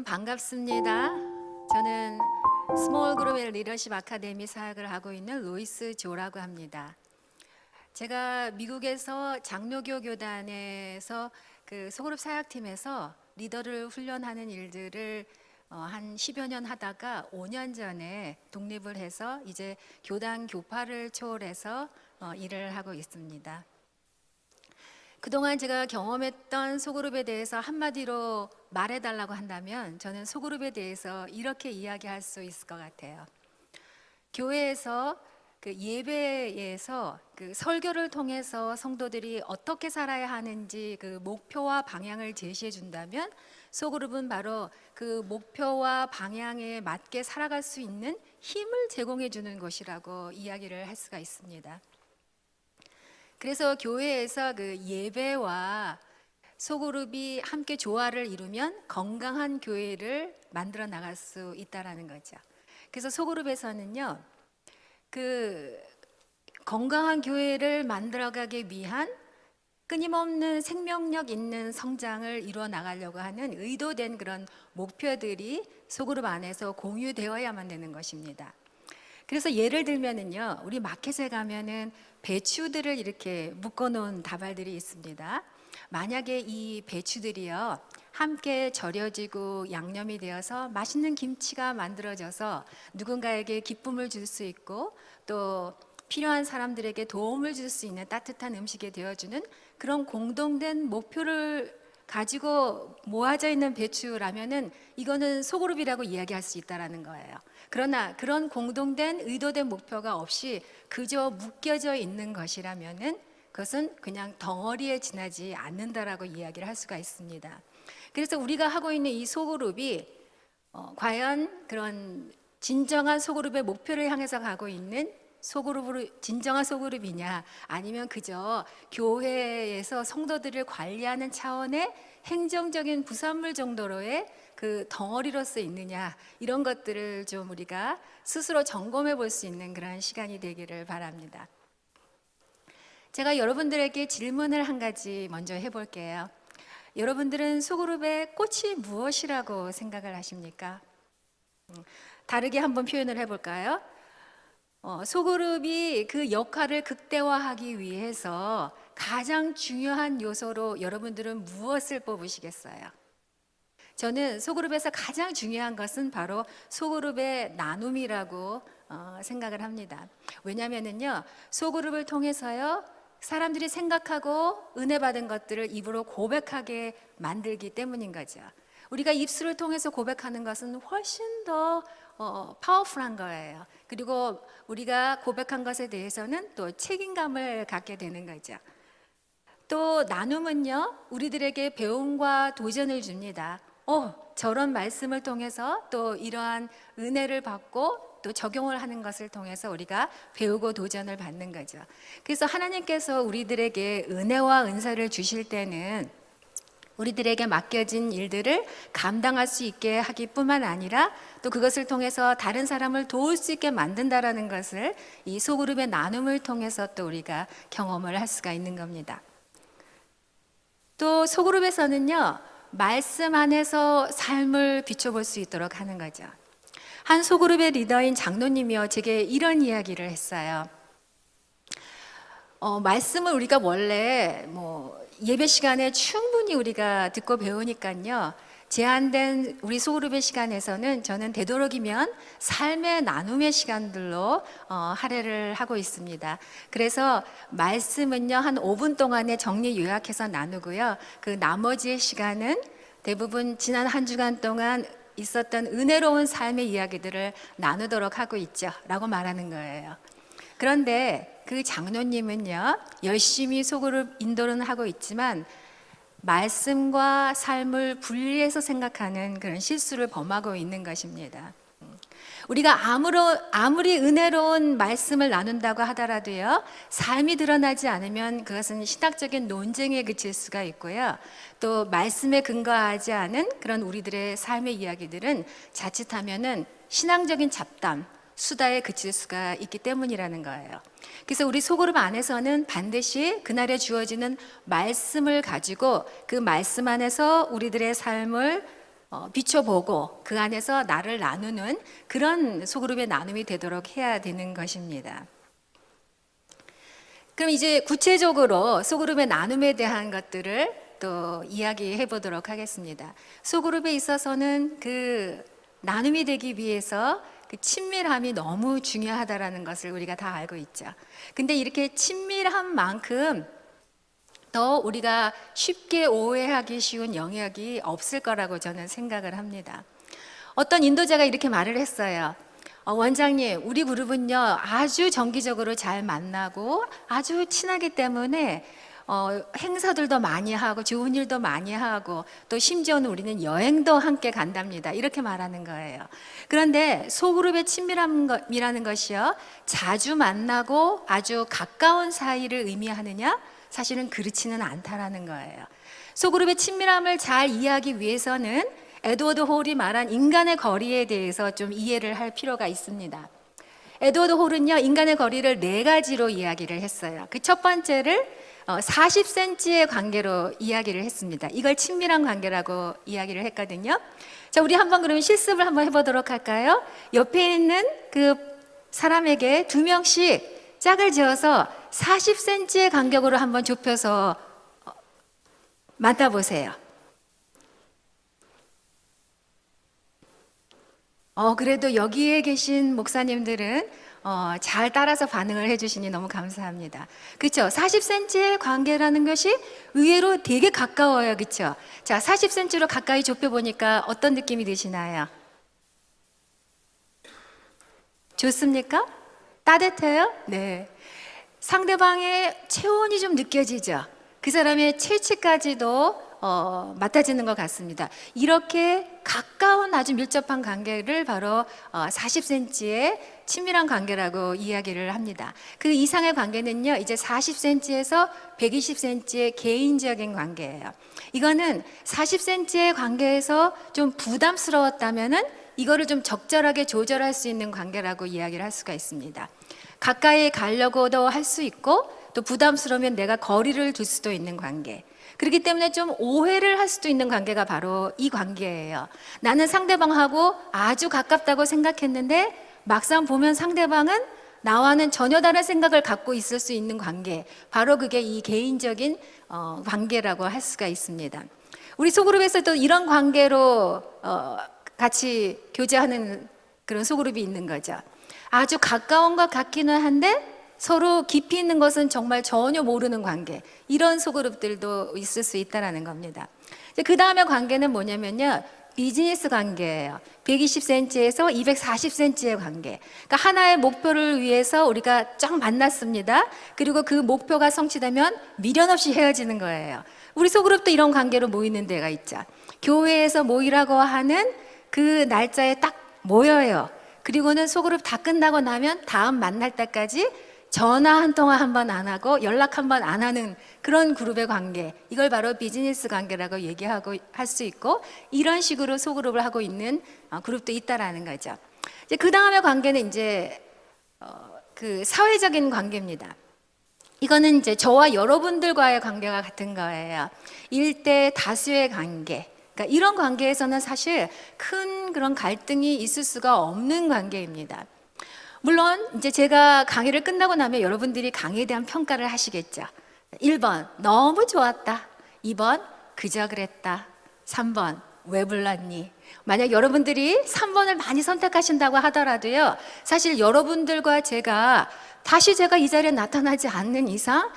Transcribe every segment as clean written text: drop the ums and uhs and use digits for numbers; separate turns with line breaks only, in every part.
반갑습니다. 저는 스몰 그룹의 리더십 아카데미 사역을 하고 있는 로이스 조라고 합니다. 제가 미국에서 장로교 교단에서 그 소그룹 사역팀에서 리더를 훈련하는 일들을 한 10여 년 하다가 5년 전에 독립을 해서 이제 교단 교파를 초월해서 일을 하고 있습니다. 그동안 제가 경험했던 소그룹에 대해서 한마디로 말해달라고 한다면 저는 소그룹에 대해서 이렇게 이야기할 수 있을 것 같아요. 교회에서 그 예배에서 그 설교를 통해서 성도들이 어떻게 살아야 하는지 그 목표와 방향을 제시해 준다면 소그룹은 바로 그 목표와 방향에 맞게 살아갈 수 있는 힘을 제공해 주는 것이라고 이야기를 할 수가 있습니다. 그래서 교회에서 그 예배와 소그룹이 함께 조화를 이루면 건강한 교회를 만들어 나갈 수 있다라는 거죠. 그래서 소그룹에서는요, 그 건강한 교회를 만들어가기 위한 끊임없는 생명력 있는 성장을 이루어 나가려고 하는 의도된 그런 목표들이 소그룹 안에서 공유되어야만 되는 것입니다. 그래서 예를 들면은요, 우리 마켓에 가면은 배추들을 이렇게 묶어놓은 다발들이 있습니다. 만약에 이 배추들이요, 함께 절여지고 양념이 되어서 맛있는 김치가 만들어져서 누군가에게 기쁨을 줄 수 있고 또 필요한 사람들에게 도움을 줄 수 있는 따뜻한 음식이 되어주는 그런 공동된 목표를 가지고 모아져 있는 배추라면은 이거는 소그룹이라고 이야기할 수 있다라는 거예요. 그러나 그런 공동된 의도된 목표가 없이 그저 묶여져 있는 것이라면은 그것은 그냥 덩어리에 지나지 않는다라고 이야기를 할 수가 있습니다. 그래서 우리가 하고 있는 이 소그룹이 과연 그런 진정한 소그룹의 목표를 향해서 가고 있는 소그룹으로 진정한 소그룹이냐, 아니면 그저 교회에서 성도들을 관리하는 차원의 행정적인 부산물 정도로의 그 덩어리로서 있느냐, 이런 것들을 좀 우리가 스스로 점검해 볼 수 있는 그런 시간이 되기를 바랍니다. 제가 여러분들에게 질문을 한 가지 먼저 해볼게요. 여러분들은 소그룹의 꽃이 무엇이라고 생각을 하십니까? 다르게 한번 표현을 해볼까요? 소그룹이 그 역할을 극대화하기 위해서 가장 중요한 요소로 여러분들은 무엇을 뽑으시겠어요? 저는 소그룹에서 가장 중요한 것은 바로 소그룹의 나눔이라고 생각을 합니다. 왜냐하면요, 소그룹을 통해서요, 사람들이 생각하고 은혜 받은 것들을 입으로 고백하게 만들기 때문인 거죠. 우리가 입술을 통해서 고백하는 것은 훨씬 더 파워풀한 거예요. 그리고 우리가 고백한 것에 대해서는 또 책임감을 갖게 되는 거죠. 또 나눔은요, 우리들에게 배움과 도전을 줍니다. 저런 말씀을 통해서 또 이러한 은혜를 받고 또 적용을 하는 것을 통해서 우리가 배우고 도전을 받는 거죠. 그래서 하나님께서 우리들에게 은혜와 은사를 주실 때는 우리들에게 맡겨진 일들을 감당할 수 있게 하기뿐만 아니라 또 그것을 통해서 다른 사람을 도울 수 있게 만든다라는 것을 이 소그룹의 나눔을 통해서 또 우리가 경험을 할 수가 있는 겁니다. 또 소그룹에서는요, 말씀 안에서 삶을 비춰볼 수 있도록 하는 거죠. 한 소그룹의 리더인 장로님이요, 제게 이런 이야기를 했어요. 말씀을 우리가 원래 예배 시간에 충분히 우리가 듣고 배우니까요, 제한된 우리 소그룹의 시간에서는 저는 되도록이면 삶의 나눔의 시간들로 할애를 하고 있습니다. 그래서 말씀은요, 한 5분 동안에 정리 요약해서 나누고요, 그 나머지의 시간은 대부분 지난 한 주간 동안 있었던 은혜로운 삶의 이야기들을 나누도록 하고 있죠 라고 말하는 거예요. 그런데 그 장로님은요, 열심히 소그룹 인도는 하고 있지만 말씀과 삶을 분리해서 생각하는 그런 실수를 범하고 있는 것입니다. 우리가 아무리 은혜로운 말씀을 나눈다고 하더라도요, 삶이 드러나지 않으면 그것은 신학적인 논쟁에 그칠 수가 있고요, 또 말씀에 근거하지 않은 그런 우리들의 삶의 이야기들은 자칫하면은 신앙적인 잡담, 수다에 그칠 수가 있기 때문이라는 거예요. 그래서 우리 소그룹 안에서는 반드시 그날에 주어지는 말씀을 가지고 그 말씀 안에서 우리들의 삶을 비춰보고 그 안에서 나를 나누는 그런 소그룹의 나눔이 되도록 해야 되는 것입니다. 그럼 이제 구체적으로 소그룹의 나눔에 대한 것들을 또 이야기해 보도록 하겠습니다. 소그룹에 있어서는 그 나눔이 되기 위해서 그 친밀함이 너무 중요하다라는 것을 우리가 다 알고 있죠. 근데 이렇게 친밀한 만큼 더 우리가 쉽게 오해하기 쉬운 영역이 없을 거라고 저는 생각을 합니다. 어떤 인도자가 이렇게 말을 했어요. 원장님, 우리 그룹은요 아주 정기적으로 잘 만나고 아주 친하기 때문에 행사들도 많이 하고 좋은 일도 많이 하고 또 심지어는 우리는 여행도 함께 간답니다. 이렇게 말하는 거예요. 그런데 소그룹의 친밀함이라는 것이요 자주 만나고 아주 가까운 사이를 의미하느냐? 사실은 그렇지는 않다라는 거예요. 소그룹의 친밀함을 잘 이해하기 위해서는 에드워드 홀이 말한 인간의 거리에 대해서 좀 이해를 할 필요가 있습니다. 에드워드 홀은요 인간의 거리를 4가지로 이야기를 했어요. 그 첫 번째를 40cm의 관계로 이야기를 했습니다. 이걸 친밀한 관계라고 이야기를 했거든요. 자, 우리 한번 그러면 실습을 한번 해보도록 할까요? 옆에 있는 그 사람에게 2명씩 짝을 지어서 40cm의 간격으로 한번 좁혀서 만나보세요. 그래도 여기에 계신 목사님들은 잘 따라서 반응을 해주시니 너무 감사합니다. 그렇죠? 40cm의 관계라는 것이 의외로 되게 가까워요. 그렇죠? 자, 40cm로 가까이 좁혀보니까 어떤 느낌이 드시나요? 좋습니까? 따뜻해요? 네. 상대방의 체온이 좀 느껴지죠? 그 사람의 체취까지도 맡아지는 것 같습니다. 이렇게 가까운 아주 밀접한 관계를 바로 40cm의 친밀한 관계라고 이야기를 합니다. 그 이상의 관계는요, 이제 40cm에서 120cm의 개인적인 관계예요. 이거는 40cm의 관계에서 좀 부담스러웠다면은 이거를 좀 적절하게 조절할 수 있는 관계라고 이야기를 할 수가 있습니다. 가까이 가려고도 할 수 있고 또 부담스러우면 내가 거리를 둘 수도 있는 관계. 그렇기 때문에 좀 오해를 할 수도 있는 관계가 바로 이 관계예요. 나는 상대방하고 아주 가깝다고 생각했는데 막상 보면 상대방은 나와는 전혀 다른 생각을 갖고 있을 수 있는 관계. 바로 그게 이 개인적인 관계라고 할 수가 있습니다. 우리 소그룹에서도 이런 관계로 같이 교제하는 그런 소그룹이 있는 거죠. 아주 가까운 것 같기는 한데 서로 깊이 있는 것은 정말 전혀 모르는 관계. 이런 소그룹들도 있을 수 있다는 겁니다. 그 다음에 관계는 뭐냐면요. 비즈니스 관계예요. 120cm에서 240cm의 관계. 그러니까 하나의 목표를 위해서 우리가 쫙 만났습니다. 그리고 그 목표가 성취되면 미련 없이 헤어지는 거예요. 우리 소그룹도 이런 관계로 모이는 데가 있죠. 교회에서 모이라고 하는 그 날짜에 딱 모여요. 그리고는 소그룹 다 끝나고 나면 다음 만날 때까지 전화 한 통화 한 번 안 하고 연락 한 번 안 하는 그런 그룹의 관계, 이걸 바로 비즈니스 관계라고 얘기하고 할 수 있고, 이런 식으로 소그룹을 하고 있는 그룹도 있다라는 거죠. 이제 그 다음에 관계는 이제 그 사회적인 관계입니다. 이거는 이제 저와 여러분들과의 관계가 같은 거예요. 일대 다수의 관계. 그러니까 이런 관계에서는 사실 큰 그런 갈등이 있을 수가 없는 관계입니다. 물론 이제 제가 강의를 끝나고 나면 여러분들이 강의에 대한 평가를 하시겠죠. 1번 너무 좋았다. 2번 그저 그랬다. 3번 왜 불렀니? 만약 여러분들이 3번을 많이 선택하신다고 하더라도요, 사실 여러분들과 제가 이 자리에 나타나지 않는 이상,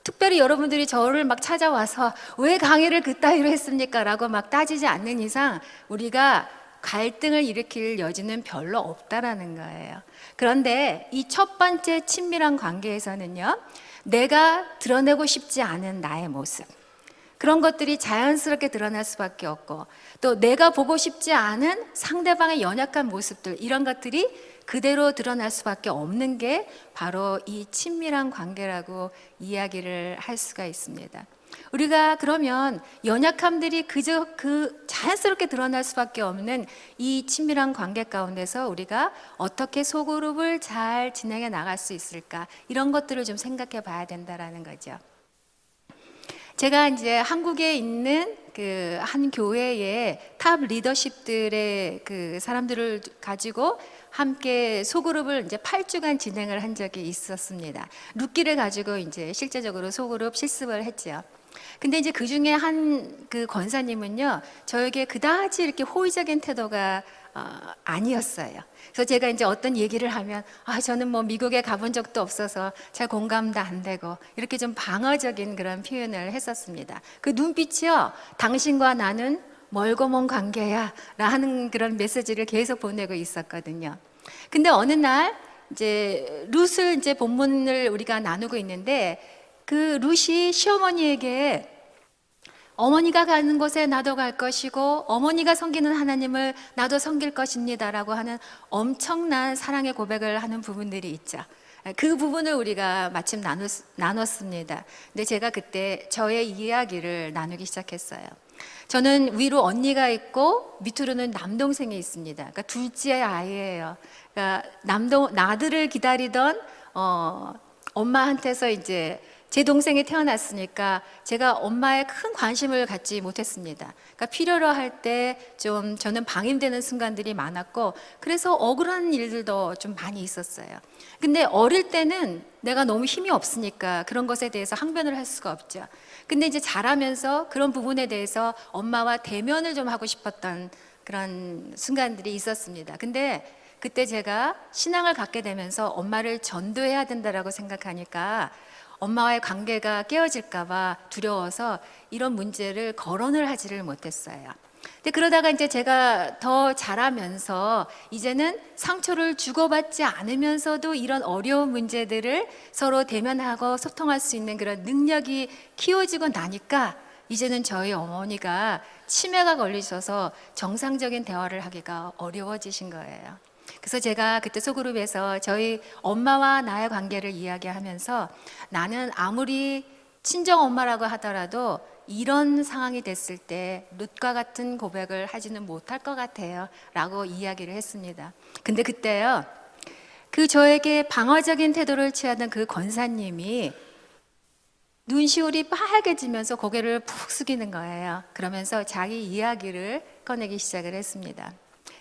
특별히 여러분들이 저를 막 찾아와서 왜 강의를 그따위로 했습니까? 라고 막 따지지 않는 이상 우리가 갈등을 일으킬 여지는 별로 없다라는 거예요. 그런데 이 첫 번째 친밀한 관계에서는요, 내가 드러내고 싶지 않은 나의 모습, 그런 것들이 자연스럽게 드러날 수밖에 없고, 또 내가 보고 싶지 않은 상대방의 연약한 모습들, 이런 것들이 그대로 드러날 수밖에 없는 게 바로 이 친밀한 관계라고 이야기를 할 수가 있습니다. 우리가 그러면 연약함들이 그저 자연스럽게 드러날 수밖에 없는 이 친밀한 관계 가운데서 우리가 어떻게 소그룹을 잘 진행해 나갈 수 있을까, 이런 것들을 좀 생각해 봐야 된다라는 거죠. 제가 이제 한국에 있는 그 한 교회의 탑 리더십들의 그 사람들을 가지고 함께 소그룹을 이제 8주간 진행을 한 적이 있었습니다. 룻기를 가지고 이제 실제적으로 소그룹 실습을 했죠. 근데 이제 그 중에 한 그 권사님은요, 저에게 그다지 이렇게 호의적인 태도가 아니었어요. 그래서 제가 이제 어떤 얘기를 하면, 저는 뭐 미국에 가본 적도 없어서 잘 공감도 안 되고, 이렇게 좀 방어적인 그런 표현을 했었습니다. 그 눈빛이요, 당신과 나는 멀고 먼 관계야 라는 그런 메시지를 계속 보내고 있었거든요. 근데 어느 날 이제 룻을 이제 본문을 우리가 나누고 있는데, 그 룻이 시어머니에게 어머니가 가는 곳에 나도 갈 것이고 어머니가 섬기는 하나님을 나도 섬길 것입니다라고 하는 엄청난 사랑의 고백을 하는 부분들이 있죠. 그 부분을 우리가 마침 나눴습니다. 근데 제가 그때 저의 이야기를 나누기 시작했어요. 저는 위로 언니가 있고 밑으로는 남동생이 있습니다. 그러니까 둘째 아이예요. 그러니까 나들을 기다리던 엄마한테서 이제 제 동생이 태어났으니까 제가 엄마의 큰 관심을 갖지 못했습니다. 그러니까 필요로 할 때 좀 저는 방임되는 순간들이 많았고, 그래서 억울한 일들도 좀 많이 있었어요. 근데 어릴 때는 내가 너무 힘이 없으니까 그런 것에 대해서 항변을 할 수가 없죠. 근데 이제 자라면서 그런 부분에 대해서 엄마와 대면을 좀 하고 싶었던 그런 순간들이 있었습니다. 근데 그때 제가 신앙을 갖게 되면서 엄마를 전도해야 된다라고 생각하니까 엄마와의 관계가 깨어질까봐 두려워서 이런 문제를 거론을 하지를 못했어요. 근데 그러다가 이제 제가 더 자라면서 이제는 상처를 주고받지 않으면서도 이런 어려운 문제들을 서로 대면하고 소통할 수 있는 그런 능력이 키워지고 나니까 이제는 저희 어머니가 치매가 걸리셔서 정상적인 대화를 하기가 어려워지신 거예요. 그래서 제가 그때 소그룹에서 저희 엄마와 나의 관계를 이야기하면서 나는 아무리 친정 엄마라고 하더라도 이런 상황이 됐을 때 룻과 같은 고백을 하지는 못할 것 같아요 라고 이야기를 했습니다. 근데 그때요, 그 저에게 방어적인 태도를 취하던 그 권사님이 눈시울이 빨개지면서 고개를 푹 숙이는 거예요. 그러면서 자기 이야기를 꺼내기 시작을 했습니다.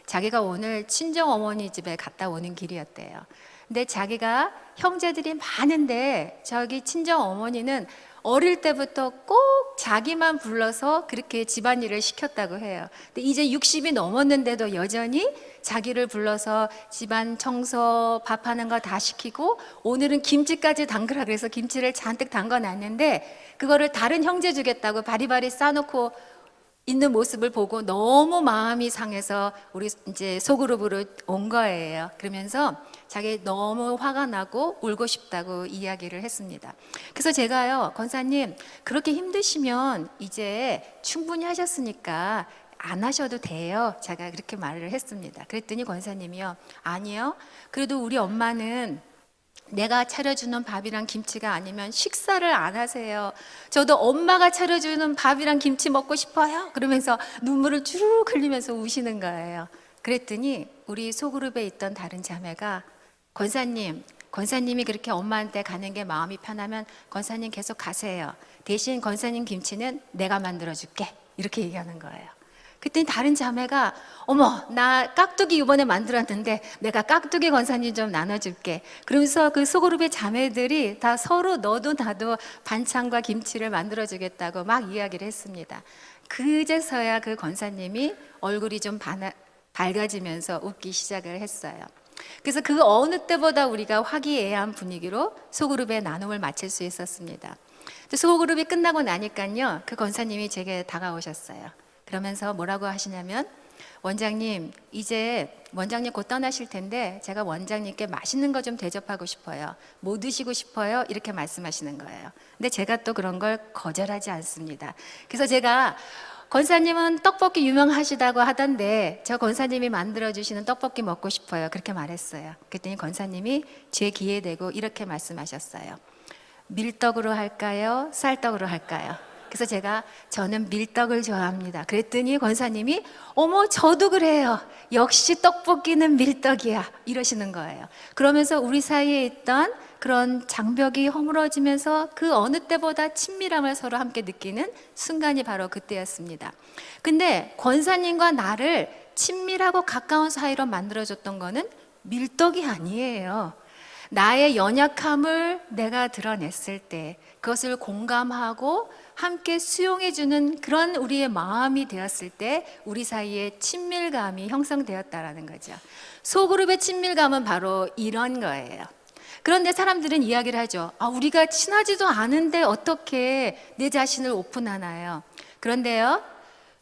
자기가 오늘 친정 어머니 집에 갔다 오는 길이었대요. 근데 자기가 형제들이 많은데 저기 친정 어머니는 어릴 때부터 꼭 자기만 불러서 그렇게 집안일을 시켰다고 해요. 근데 이제 60이 넘었는데도 여전히 자기를 불러서 집안 청소, 밥하는 거 다 시키고 오늘은 김치까지 담그라 그래서 김치를 잔뜩 담궈놨는데 그거를 다른 형제 주겠다고 바리바리 싸놓고 있는 모습을 보고 너무 마음이 상해서 우리 이제 소그룹으로 온 거예요. 그러면서 자기 너무 화가 나고 울고 싶다고 이야기를 했습니다. 그래서 제가요, 권사님 그렇게 힘드시면 이제 충분히 하셨으니까 안 하셔도 돼요. 제가 그렇게 말을 했습니다. 그랬더니 권사님이요, 아니요, 그래도 우리 엄마는 내가 차려주는 밥이랑 김치가 아니면 식사를 안 하세요. 저도 엄마가 차려주는 밥이랑 김치 먹고 싶어요. 그러면서 눈물을 주르륵 흘리면서 우시는 거예요. 그랬더니 우리 소그룹에 있던 다른 자매가 권사님이 그렇게 엄마한테 가는 게 마음이 편하면 권사님 계속 가세요. 대신 권사님 김치는 내가 만들어줄게. 이렇게 얘기하는 거예요. 그랬더니 다른 자매가 어머, 나 깍두기 이번에 만들었는데 내가 깍두기 권사님 좀 나눠줄게. 그러면서 그 소그룹의 자매들이 다 서로 너도 나도 반찬과 김치를 만들어주겠다고 막 이야기를 했습니다. 그제서야 그 권사님이 얼굴이 좀 밝아지면서 웃기 시작을 했어요. 그래서 그 어느 때보다 우리가 화기애애한 분위기로 소그룹의 나눔을 마칠 수 있었습니다. 소그룹이 끝나고 나니까요, 그 권사님이 제게 다가오셨어요. 그러면서 뭐라고 하시냐면, 원장님 이제 원장님 곧 떠나실 텐데 제가 원장님께 맛있는 거 좀 대접하고 싶어요. 뭐 드시고 싶어요? 이렇게 말씀하시는 거예요. 근데 제가 또 그런 걸 거절하지 않습니다. 그래서 제가 권사님은 떡볶이 유명하시다고 하던데 저 권사님이 만들어주시는 떡볶이 먹고 싶어요. 그렇게 말했어요. 그랬더니 권사님이 제 귀에 대고 이렇게 말씀하셨어요. 밀떡으로 할까요? 쌀떡으로 할까요? 그래서 저는 밀떡을 좋아합니다. 그랬더니 권사님이 어머, 저도 그래요. 역시 떡볶이는 밀떡이야. 이러시는 거예요. 그러면서 우리 사이에 있던 그런 장벽이 허물어지면서 그 어느 때보다 친밀함을 서로 함께 느끼는 순간이 바로 그때였습니다. 근데 권사님과 나를 친밀하고 가까운 사이로 만들어줬던 거는 밀떡이 아니에요. 나의 연약함을 내가 드러냈을 때 그것을 공감하고 함께 수용해주는 그런 우리의 마음이 되었을 때 우리 사이에 친밀감이 형성되었다라는 거죠. 소그룹의 친밀감은 바로 이런 거예요. 그런데 사람들은 이야기를 하죠. 우리가 친하지도 않은데 어떻게 내 자신을 오픈하나요? 그런데요,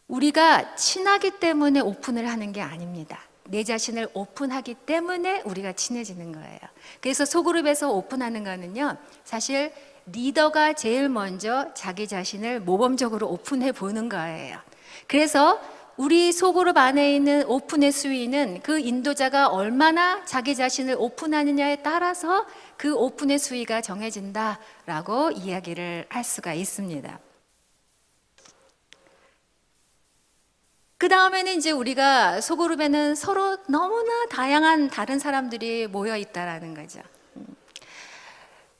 우리가 친하기 때문에 오픈을 하는 게 아닙니다. 내 자신을 오픈하기 때문에 우리가 친해지는 거예요. 그래서 소그룹에서 오픈하는 거는요, 사실 리더가 제일 먼저 자기 자신을 모범적으로 오픈해 보는 거예요. 그래서 우리 소그룹 안에 있는 오픈의 수위는 그 인도자가 얼마나 자기 자신을 오픈하느냐에 따라서 그 오픈의 수위가 정해진다라고 이야기를 할 수가 있습니다. 그 다음에는 이제 우리가 소그룹에는 서로 너무나 다양한 다른 사람들이 모여 있다라는 거죠.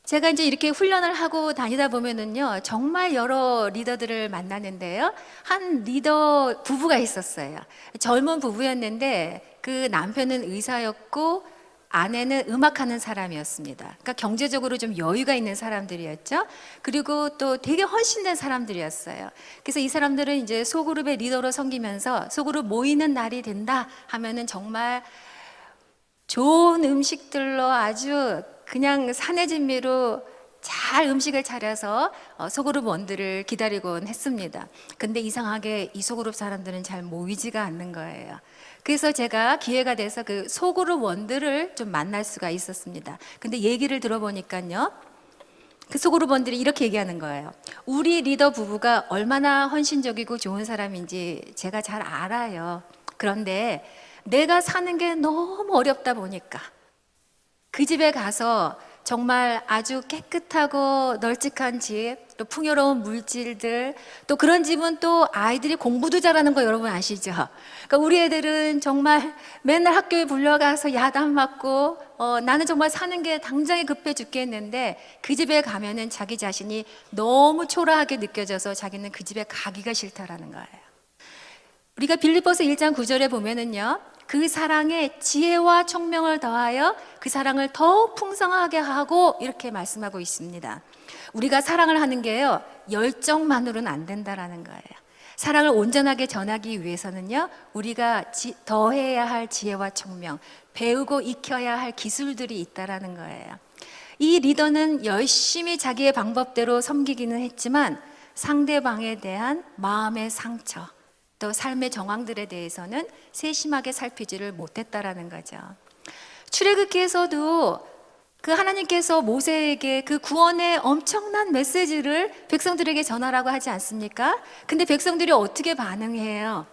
제가 이제 이렇게 훈련을 하고 다니다 보면은요, 정말 여러 리더들을 만나는데요. 한 리더 부부가 있었어요. 젊은 부부였는데 그 남편은 의사였고 아내는 음악하는 사람이었습니다. 그러니까 경제적으로 좀 여유가 있는 사람들이었죠. 그리고 또 되게 헌신된 사람들이었어요. 그래서 이 사람들은 이제 소그룹의 리더로 섬기면서 소그룹 모이는 날이 된다 하면은 정말 좋은 음식들로 아주 그냥 산해진미로 잘 음식을 차려서 소그룹 원들을 기다리곤 했습니다. 근데 이상하게 이 소그룹 사람들은 잘 모이지가 않는 거예요. 그래서 제가 기회가 돼서 그 소그룹 원들을 좀 만날 수가 있었습니다. 근데 얘기를 들어보니까요, 그 소그룹 원들이 이렇게 얘기하는 거예요. 우리 리더 부부가 얼마나 헌신적이고 좋은 사람인지 제가 잘 알아요. 그런데 내가 사는 게 너무 어렵다 보니까 그 집에 가서 정말 아주 깨끗하고 널찍한 집, 또 풍요로운 물질들, 또 그런 집은 또 아이들이 공부도 잘하는 거 여러분 아시죠? 그러니까 우리 애들은 정말 맨날 학교에 불려가서 야단 맞고 나는 정말 사는 게 당장에 급해 죽겠는데 그 집에 가면은 자기 자신이 너무 초라하게 느껴져서 자기는 그 집에 가기가 싫다라는 거예요. 우리가 빌립보서 1장 9절에 보면은요, 그 사랑에 지혜와 총명을 더하여 그 사랑을 더욱 풍성하게 하고 이렇게 말씀하고 있습니다. 우리가 사랑을 하는 게요, 열정만으로는 안 된다라는 거예요. 사랑을 온전하게 전하기 위해서는요, 우리가 더해야 할 지혜와 총명, 배우고 익혀야 할 기술들이 있다라는 거예요. 이 리더는 열심히 자기의 방법대로 섬기기는 했지만 상대방에 대한 마음의 상처, 또 삶의 정황들에 대해서는 세심하게 살피지를 못했다라는 거죠. 출애굽기에서도 그 하나님께서 모세에게 그 구원의 엄청난 메시지를 백성들에게 전하라고 하지 않습니까? 근데 백성들이 어떻게 반응해요?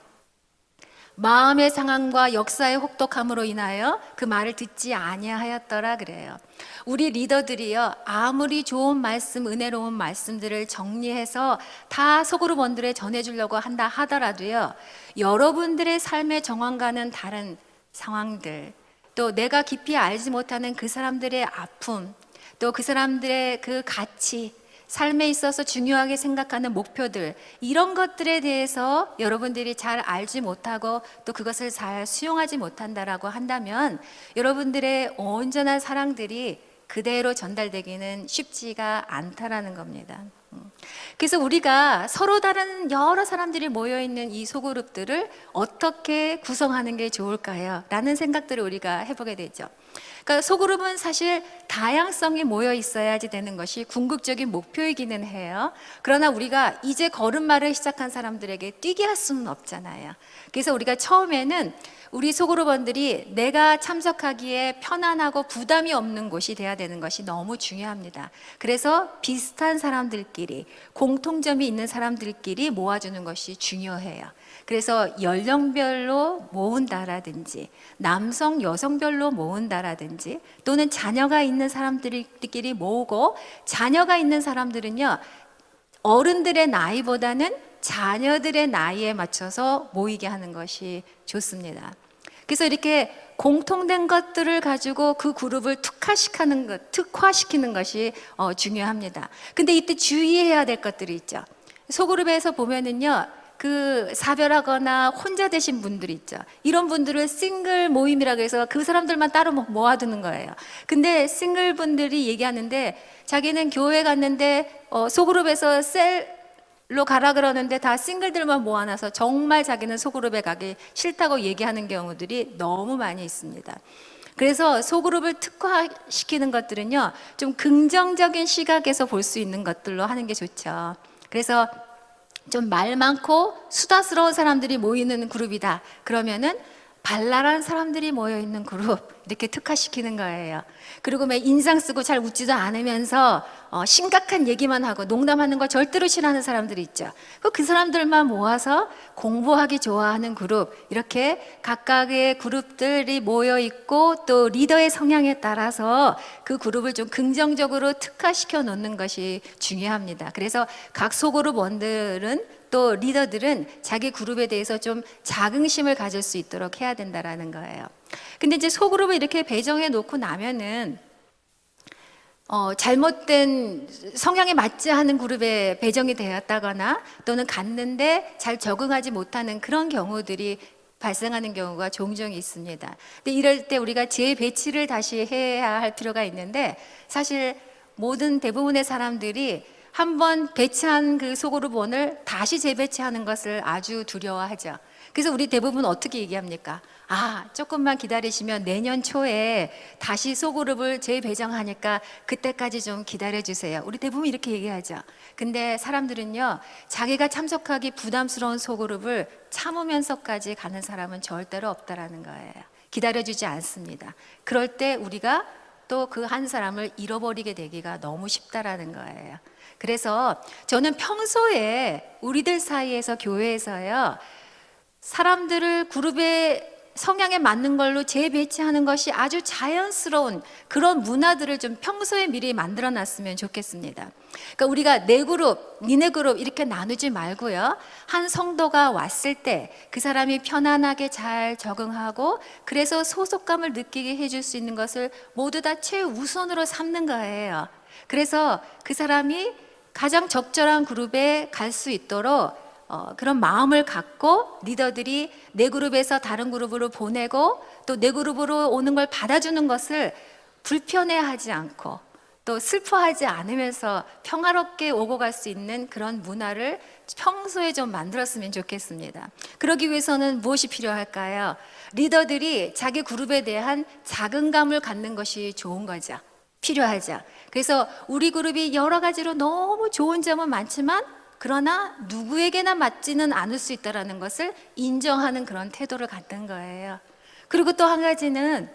마음의 상함과 역사의 혹독함으로 인하여 그 말을 듣지 아니하였더라 그래요. 우리 리더들이요, 아무리 좋은 말씀, 은혜로운 말씀들을 정리해서 다 소그룹 원들에 전해주려고 한다 하더라도요, 여러분들의 삶의 정황과는 다른 상황들, 또 내가 깊이 알지 못하는 그 사람들의 아픔, 또 그 사람들의 그 가치, 삶에 있어서 중요하게 생각하는 목표들, 이런 것들에 대해서 여러분들이 잘 알지 못하고 또 그것을 잘 수용하지 못한다라고 한다면 여러분들의 온전한 사랑들이 그대로 전달되기는 쉽지가 않다라는 겁니다. 그래서 우리가 서로 다른 여러 사람들이 모여있는 이 소그룹들을 어떻게 구성하는 게 좋을까요? 라는 생각들을 우리가 해보게 되죠. 그러니까 소그룹은 사실 다양성이 모여 있어야지 되는 것이 궁극적인 목표이기는 해요. 그러나 우리가 이제 걸음마를 시작한 사람들에게 뛰게 할 수는 없잖아요. 그래서 우리가 처음에는 우리 소그룹원들이 내가 참석하기에 편안하고 부담이 없는 곳이 돼야 되는 것이 너무 중요합니다. 그래서 비슷한 사람들끼리, 공통점이 있는 사람들끼리 모아주는 것이 중요해요. 그래서 연령별로 모은다라든지 남성, 여성별로 모은다라든지 또는 자녀가 있는 사람들끼리 모으고, 자녀가 있는 사람들은요, 어른들의 나이보다는 자녀들의 나이에 맞춰서 모이게 하는 것이 좋습니다. 그래서 이렇게 공통된 것들을 가지고 그 그룹을 특화시키는 것이 중요합니다. 근데 이때 주의해야 될 것들이 있죠. 소그룹에서 보면은요, 그 사별하거나 혼자 되신 분들이 있죠. 이런 분들을 싱글 모임이라고 해서 그 사람들만 따로 모아두는 거예요. 근데 싱글 분들이 얘기하는데 자기는 교회 갔는데 소그룹에서 셀로 가라 그러는데 다 싱글들만 모아놔서 정말 자기는 소그룹에 가기 싫다고 얘기하는 경우들이 너무 많이 있습니다. 그래서 소그룹을 특화시키는 것들은요, 좀 긍정적인 시각에서 볼 수 있는 것들로 하는 게 좋죠. 그래서 좀 말 많고 수다스러운 사람들이 모이는 그룹이다 그러면은 발랄한 사람들이 모여있는 그룹 이렇게 특화시키는 거예요. 그리고 막 인상 쓰고 잘 웃지도 않으면서 심각한 얘기만 하고 농담하는 거 절대로 싫어하는 사람들이 있죠. 그 사람들만 모아서 공부하기 좋아하는 그룹, 이렇게 각각의 그룹들이 모여있고 또 리더의 성향에 따라서 그 그룹을 좀 긍정적으로 특화시켜 놓는 것이 중요합니다. 그래서 각 소그룹원들은 또 리더들은 자기 그룹에 대해서 좀 자긍심을 가질 수 있도록 해야 된다라는 거예요. 근데 이제 소그룹을 이렇게 배정해 놓고 나면은 잘못된 성향에 맞지 않은 그룹에 배정이 되었다거나 또는 갔는데 잘 적응하지 못하는 그런 경우들이 발생하는 경우가 종종 있습니다. 근데 이럴 때 우리가 재배치를 다시 해야 할 필요가 있는데, 사실 대부분의 사람들이 한번 배치한 그 소그룹원을 다시 재배치하는 것을 아주 두려워하죠. 그래서 우리 대부분 어떻게 얘기합니까? 조금만 기다리시면 내년 초에 다시 소그룹을 재배정하니까 그때까지 좀 기다려주세요. 우리 대부분 이렇게 얘기하죠. 근데 사람들은요, 자기가 참석하기 부담스러운 소그룹을 참으면서까지 가는 사람은 절대로 없다라는 거예요. 기다려주지 않습니다. 그럴 때 우리가 또 그 한 사람을 잃어버리게 되기가 너무 쉽다라는 거예요. 그래서 저는 평소에 우리들 사이에서 교회에서요, 사람들을 그룹의 성향에 맞는 걸로 재배치하는 것이 아주 자연스러운 그런 문화들을 좀 평소에 미리 만들어 놨으면 좋겠습니다. 그러니까 우리가 내 그룹, 니네 그룹 이렇게 나누지 말고요, 한 성도가 왔을 때 그 사람이 편안하게 잘 적응하고 그래서 소속감을 느끼게 해줄 수 있는 것을 모두 다 최우선으로 삼는 거예요. 그래서 그 사람이 가장 적절한 그룹에 갈 수 있도록 그런 마음을 갖고 리더들이 내 그룹에서 다른 그룹으로 보내고 또 내 그룹으로 오는 걸 받아주는 것을 불편해하지 않고 또 슬퍼하지 않으면서 평화롭게 오고 갈 수 있는 그런 문화를 평소에 좀 만들었으면 좋겠습니다. 그러기 위해서는 무엇이 필요할까요? 리더들이 자기 그룹에 대한 자긍감을 갖는 것이 좋은 거죠. 필요하죠. 그래서 우리 그룹이 여러 가지로 너무 좋은 점은 많지만 그러나 누구에게나 맞지는 않을 수 있다는 것을 인정하는 그런 태도를 갖는 거예요. 그리고 또 한 가지는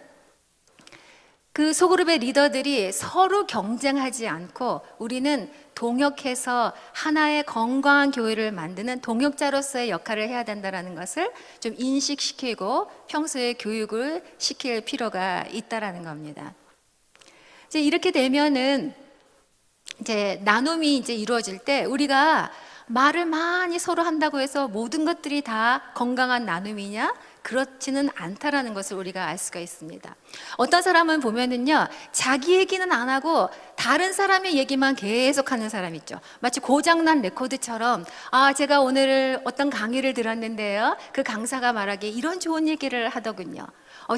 그 소그룹의 리더들이 서로 경쟁하지 않고 우리는 동역해서 하나의 건강한 교회를 만드는 동역자로서의 역할을 해야 된다는 것을 좀 인식시키고 평소에 교육을 시킬 필요가 있다는 겁니다. 이제 이렇게 되면은 이제 나눔이 이제 이루어질 때 우리가 말을 많이 서로 한다고 해서 모든 것들이 다 건강한 나눔이냐? 그렇지는 않다라는 것을 우리가 알 수가 있습니다. 어떤 사람은 보면은요, 자기 얘기는 안 하고 다른 사람의 얘기만 계속 하는 사람 있죠. 마치 고장난 레코드처럼 제가 오늘 어떤 강의를 들었는데요, 그 강사가 말하기에 이런 좋은 얘기를 하더군요.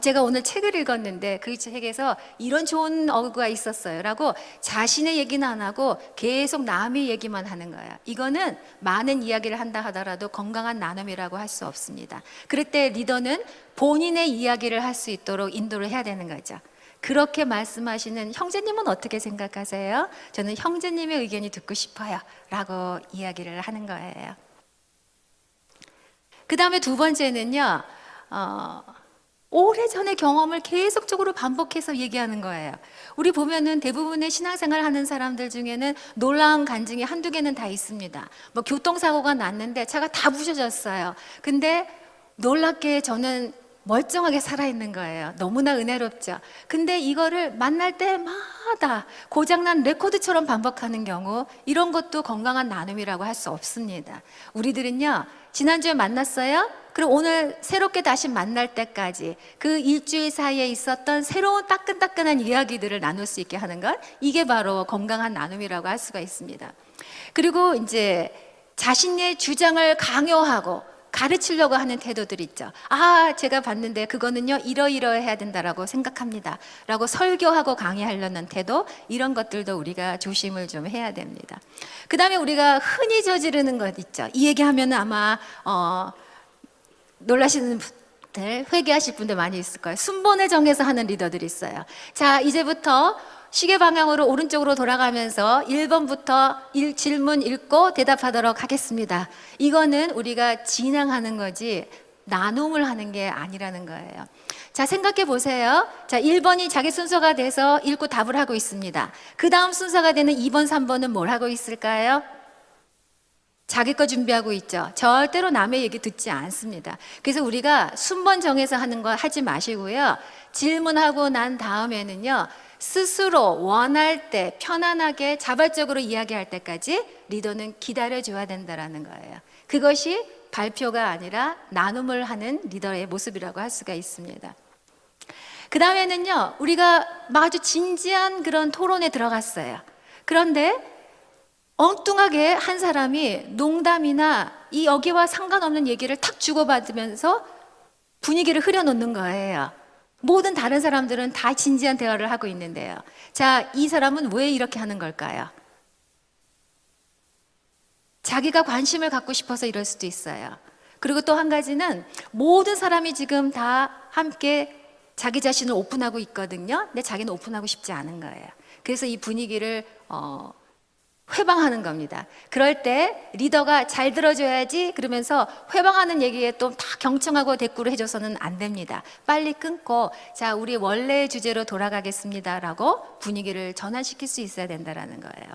제가 오늘 책을 읽었는데 그 책에서 이런 좋은 어구가 있었어요 라고 자신의 얘기는 안 하고 계속 남의 얘기만 하는 거예요. 이거는 많은 이야기를 한다 하더라도 건강한 나눔이라고 할 수 없습니다. 그럴 때 리더는 본인의 이야기를 할 수 있도록 인도를 해야 되는 거죠. 그렇게 말씀하시는 형제님은 어떻게 생각하세요? 저는 형제님의 의견이 듣고 싶어요 라고 이야기를 하는 거예요. 그 다음에 두 번째는요, 오래전의 경험을 계속적으로 반복해서 얘기하는 거예요. 우리 보면은 대부분의 신앙생활 하는 사람들 중에는 놀라운 간증이 한두 개는 다 있습니다. 교통사고가 났는데 차가 다 부셔졌어요. 근데 놀랍게 저는 멀쩡하게 살아있는 거예요. 너무나 은혜롭죠. 근데 이거를 만날 때마다 고장난 레코드처럼 반복하는 경우, 이런 것도 건강한 나눔이라고 할 수 없습니다. 우리들은요, 지난주에 만났어요? 그럼 오늘 새롭게 다시 만날 때까지 그 일주일 사이에 있었던 새로운 따끈따끈한 이야기들을 나눌 수 있게 하는 것, 이게 바로 건강한 나눔이라고 할 수가 있습니다. 그리고 이제 자신의 주장을 강요하고 가르치려고 하는 태도들 있죠. 아, 제가 봤는데 그거는요 이러이러해야 된다라고 생각합니다 라고 설교하고 강의하려는 태도, 이런 것들도 우리가 조심을 좀 해야 됩니다. 그 다음에 우리가 흔히 저지르는 것 있죠. 이 얘기하면 아마 놀라시는 분들, 회개하실 분들 많이 있을 거예요. 순번을 정해서 하는 리더들이 있어요. 자, 이제부터 시계 방향으로 오른쪽으로 돌아가면서 1번부터 질문 읽고 대답하도록 하겠습니다. 이거는 우리가 진행하는 거지 나눔을 하는 게 아니라는 거예요. 자, 생각해 보세요. 자, 1번이 자기 순서가 돼서 읽고 답을 하고 있습니다. 그 다음 순서가 되는 2번, 3번은 뭘 하고 있을까요? 자기 거 준비하고 있죠. 절대로 남의 얘기 듣지 않습니다. 그래서 우리가 순번 정해서 하는 거 하지 마시고요. 질문하고 난 다음에는요, 스스로 원할 때 편안하게 자발적으로 이야기할 때까지 리더는 기다려줘야 된다는 거예요. 그것이 발표가 아니라 나눔을 하는 리더의 모습이라고 할 수가 있습니다. 그 다음에는요, 우리가 아주 진지한 그런 토론에 들어갔어요. 그런데 엉뚱하게 한 사람이 농담이나 이 여기와 상관없는 얘기를 탁 주고받으면서 분위기를 흐려놓는 거예요. 모든 다른 사람들은 다 진지한 대화를 하고 있는데요. 자, 이 사람은 왜 이렇게 하는 걸까요? 자기가 관심을 갖고 싶어서 이럴 수도 있어요. 그리고 또 한 가지는 모든 사람이 지금 다 함께 자기 자신을 오픈하고 있거든요. 근데 자기는 오픈하고 싶지 않은 거예요. 그래서 이 분위기를 회방하는 겁니다. 그럴 때 리더가 잘 들어줘야지 그러면서 회방하는 얘기에 또 다 경청하고 대꾸를 해줘서는 안 됩니다. 빨리 끊고, 자, 우리 원래의 주제로 돌아가겠습니다 라고 분위기를 전환시킬 수 있어야 된다는 거예요.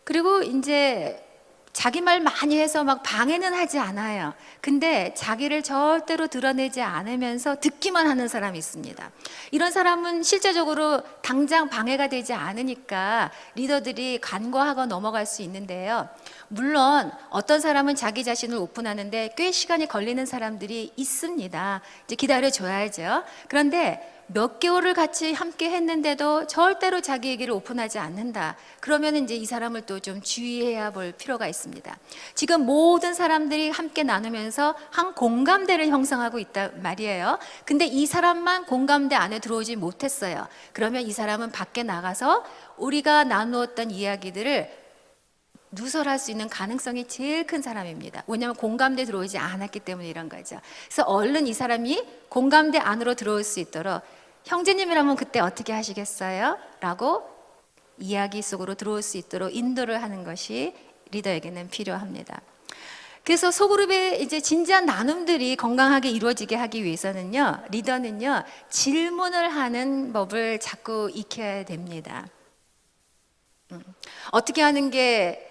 그리고 이제 자기 말 많이 해서 막 방해는 하지 않아요. 근데 자기를 절대로 드러내지 않으면서 듣기만 하는 사람이 있습니다. 이런 사람은 실제적으로 당장 방해가 되지 않으니까 리더들이 간과하고 넘어갈 수 있는데요. 물론 어떤 사람은 자기 자신을 오픈하는데 꽤 시간이 걸리는 사람들이 있습니다. 이제 기다려줘야죠. 그런데 몇 개월을 같이 함께 했는데도 절대로 자기 얘기를 오픈하지 않는다. 그러면 이제 이 사람을 또 좀 주의해야 볼 필요가 있습니다. 지금 모든 사람들이 함께 나누면서 한 공감대를 형성하고 있단 말이에요. 근데 이 사람만 공감대 안에 들어오지 못했어요. 그러면 이 사람은 밖에 나가서 우리가 나누었던 이야기들을 누설할 수 있는 가능성이 제일 큰 사람입니다. 왜냐하면 공감대 들어오지 않았기 때문에 이런 거죠. 그래서 얼른 이 사람이 공감대 안으로 들어올 수 있도록, 형제님이라면 그때 어떻게 하시겠어요? 라고 이야기 속으로 들어올 수 있도록 인도를 하는 것이 리더에게는 필요합니다. 그래서 소그룹의 이제 진지한 나눔들이 건강하게 이루어지게 하기 위해서는요, 리더는요, 질문을 하는 법을 자꾸 익혀야 됩니다. 어떻게 하는 게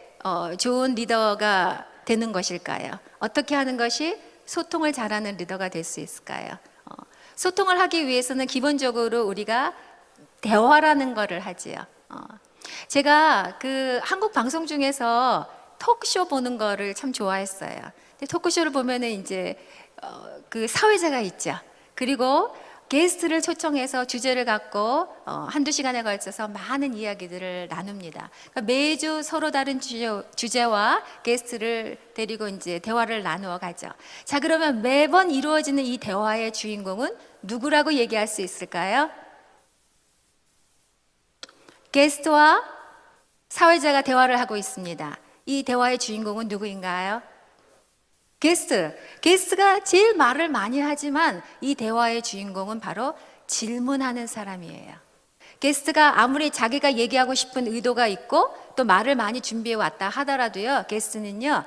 좋은 리더가 되는 것일까요? 어떻게 하는 것이 소통을 잘하는 리더가 될 수 있을까요? 소통을 하기 위해서는 기본적으로 우리가 대화라는 거를 하지요. 제가 그 한국 방송 중에서 토크쇼 보는 거를 참 좋아했어요. 근데 토크쇼를 보면은 이제 그 사회자가 있죠. 그리고 게스트를 초청해서 주제를 갖고 한두 시간에 걸쳐서 많은 이야기들을 나눕니다. 그러니까 매주 서로 다른 주제와 게스트를 데리고 이제 대화를 나누어 가죠. 자, 그러면 매번 이루어지는 이 대화의 주인공은 누구라고 얘기할 수 있을까요? 게스트와 사회자가 대화를 하고 있습니다. 이 대화의 주인공은 누구인가요? 게스트가 제일 말을 많이 하지만 이 대화의 주인공은 바로 질문하는 사람이에요. 게스트가 아무리 자기가 얘기하고 싶은 의도가 있고 또 말을 많이 준비해 왔다 하더라도요, 게스트는요,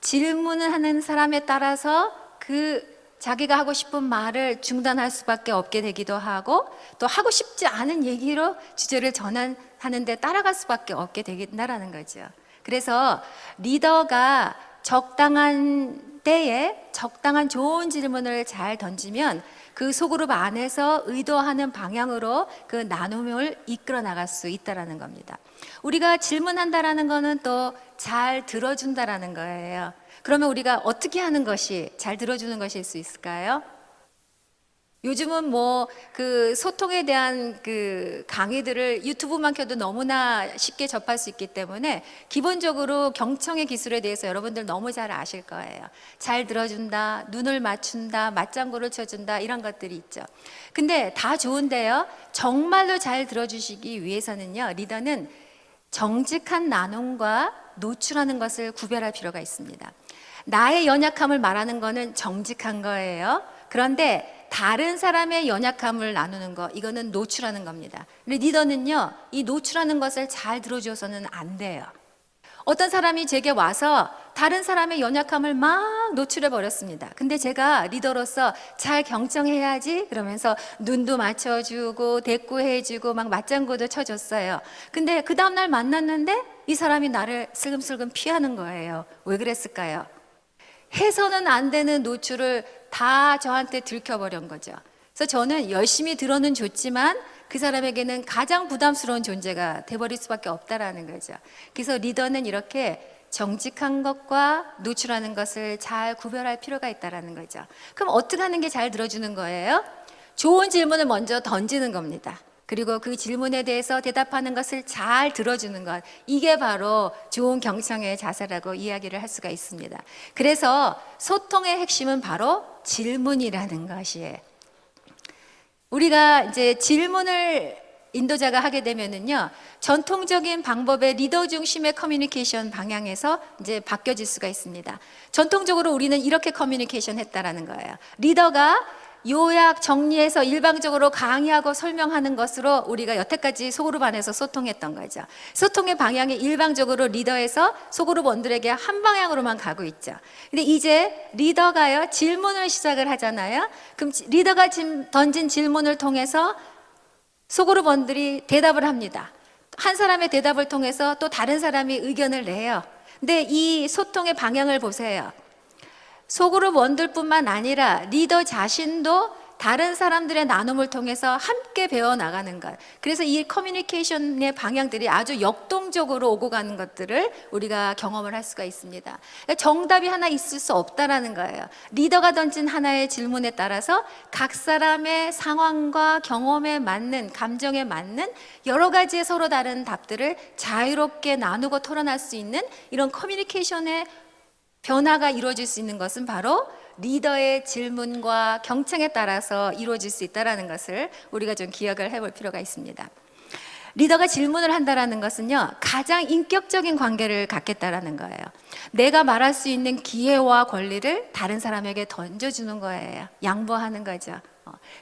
질문을 하는 사람에 따라서 그 자기가 하고 싶은 말을 중단할 수밖에 없게 되기도 하고, 또 하고 싶지 않은 얘기로 주제를 전환하는데 따라갈 수밖에 없게 된다라는 거죠. 그래서 리더가 적당한 때에 적당한 좋은 질문을 잘 던지면 그 소그룹 안에서 의도하는 방향으로 그 나눔을 이끌어 나갈 수 있다라는 겁니다. 우리가 질문한다라는 거는 또 잘 들어준다라는 거예요. 그러면 우리가 어떻게 하는 것이 잘 들어주는 것일 수 있을까요? 요즘은 뭐 그 소통에 대한 그 강의들을 유튜브만 켜도 너무나 쉽게 접할 수 있기 때문에 기본적으로 경청의 기술에 대해서 여러분들 너무 잘 아실 거예요. 잘 들어준다, 눈을 맞춘다, 맞장구를 쳐준다, 이런 것들이 있죠. 근데 다 좋은데요, 정말로 잘 들어주시기 위해서는요, 리더는 정직한 나눔과 노출하는 것을 구별할 필요가 있습니다. 나의 연약함을 말하는 거는 정직한 거예요. 그런데 다른 사람의 연약함을 나누는 거, 이거는 노출하는 겁니다. 근데 리더는요, 이 노출하는 것을 잘 들어줘서는 안 돼요. 어떤 사람이 제게 와서 다른 사람의 연약함을 막 노출해 버렸습니다. 근데 제가 리더로서 잘 경청해야지 그러면서 눈도 맞춰주고 대꾸해주고 막 맞장구도 쳐줬어요. 근데 그 다음날 만났는데 이 사람이 나를 슬금슬금 피하는 거예요. 왜 그랬을까요? 해서는 안 되는 노출을 다 저한테 들켜버린 거죠. 그래서 저는 열심히 들어는 줬지만 그 사람에게는 가장 부담스러운 존재가 돼버릴 수밖에 없다라는 거죠. 그래서 리더는 이렇게 정직한 것과 노출하는 것을 잘 구별할 필요가 있다라는 거죠. 그럼 어떻게 하는 게 잘 들어주는 거예요? 좋은 질문을 먼저 던지는 겁니다. 그리고 그 질문에 대해서 대답하는 것을 잘 들어주는 것, 이게 바로 좋은 경청의 자세라고 이야기를 할 수가 있습니다. 그래서 소통의 핵심은 바로 질문이라는 것이에요. 우리가 이제 질문을 인도자가 하게 되면은요, 전통적인 방법의 리더 중심의 커뮤니케이션 방향에서 이제 바뀌어질 수가 있습니다. 전통적으로 우리는 이렇게 커뮤니케이션 했다라는 거예요. 리더가 요약 정리해서 일방적으로 강의하고 설명하는 것으로 우리가 여태까지 소그룹 안에서 소통했던 거죠. 소통의 방향이 일방적으로 리더에서 소그룹원들에게 한 방향으로만 가고 있죠. 근데 이제 리더가요, 질문을 시작을 하잖아요. 그럼 리더가 던진 질문을 통해서 소그룹원들이 대답을 합니다. 한 사람의 대답을 통해서 또 다른 사람이 의견을 내요. 근데 이 소통의 방향을 보세요. 소그룹 원들뿐만 아니라 리더 자신도 다른 사람들의 나눔을 통해서 함께 배워나가는 것. 그래서 이 커뮤니케이션의 방향들이 아주 역동적으로 오고 가는 것들을 우리가 경험을 할 수가 있습니다. 그러니까 정답이 하나 있을 수 없다라는 거예요. 리더가 던진 하나의 질문에 따라서 각 사람의 상황과 경험에 맞는, 감정에 맞는 여러 가지의 서로 다른 답들을 자유롭게 나누고 토론할 수 있는 이런 커뮤니케이션의 변화가 이루어질 수 있는 것은 바로 리더의 질문과 경청에 따라서 이루어질 수 있다는 것을 우리가 좀 기억을 해볼 필요가 있습니다. 리더가 질문을 한다는 것은요, 가장 인격적인 관계를 갖겠다라는 거예요. 내가 말할 수 있는 기회와 권리를 다른 사람에게 던져주는 거예요. 양보하는 거죠.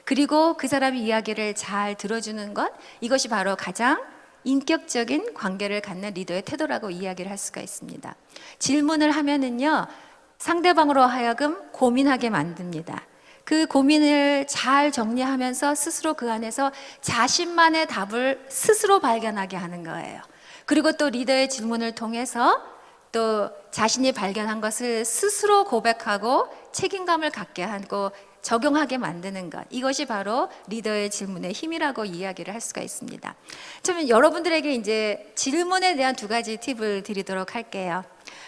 그리고 그 사람의 이야기를 잘 들어주는 것, 이것이 바로 가장 인격적인 관계를 갖는 리더의 태도라고 이야기를 할 수가 있습니다. 질문을 하면은요, 상대방으로 하여금 고민하게 만듭니다. 그 고민을 잘 정리하면서 스스로 그 안에서 자신만의 답을 스스로 발견하게 하는 거예요. 그리고 또 리더의 질문을 통해서 또 자신이 발견한 것을 스스로 고백하고 책임감을 갖게 하고 적용하게 만드는 것, 이것이 바로 리더의 질문의 힘이라고 이야기를 할 수가 있습니다. 그러면 여러분들에게 이제 질문에 대한 두 가지 팁을 드리도록 할게요.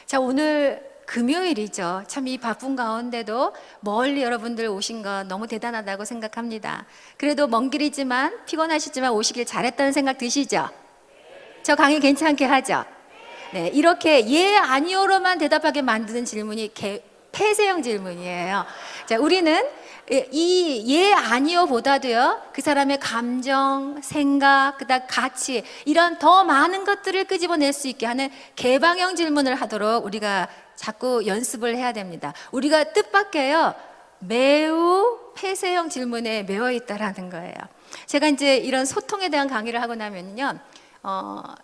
자, 오늘 금요일이죠. 참 이 바쁜 가운데도 멀리 여러분들 오신 것 너무 대단하다고 생각합니다. 그래도 먼 길이지만 피곤하시지만 오시길 잘했다는 생각 드시죠? 저 강의 괜찮게 하죠? 네, 이렇게 예, 아니요로만 대답하게 만드는 질문이 폐쇄형 질문이에요. 자, 우리는 이 예, 아니요 보다도요, 그 사람의 감정, 생각, 그다음 가치, 이런 더 많은 것들을 끄집어낼 수 있게 하는 개방형 질문을 하도록 우리가 자꾸 연습을 해야 됩니다. 우리가 뜻밖에요, 매우 폐쇄형 질문에 매여 있다라는 거예요. 제가 이제 이런 소통에 대한 강의를 하고 나면요,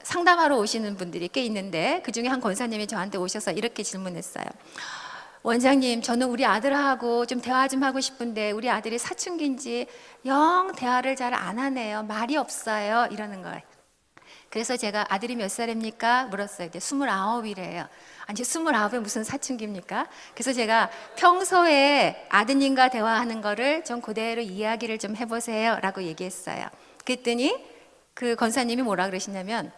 상담하러 오시는 분들이 꽤 있는데 그 중에 한 권사님이 저한테 오셔서 이렇게 질문했어요. 원장님, 저는 우리 아들하고 좀 대화 좀 하고 싶은데 우리 아들이 사춘기인지 영 대화를 잘 안 하네요. 말이 없어요. 이러는 거예요. 그래서 제가 아들이 몇 살입니까? 물었어요. 이제 29이래요. 아니 29에 무슨 사춘기입니까? 그래서 제가 평소에 아드님과 대화하는 거를 좀 그대로 이야기를 좀 해보세요 라고 얘기했어요. 그랬더니 그 권사님이 뭐라 그러시냐면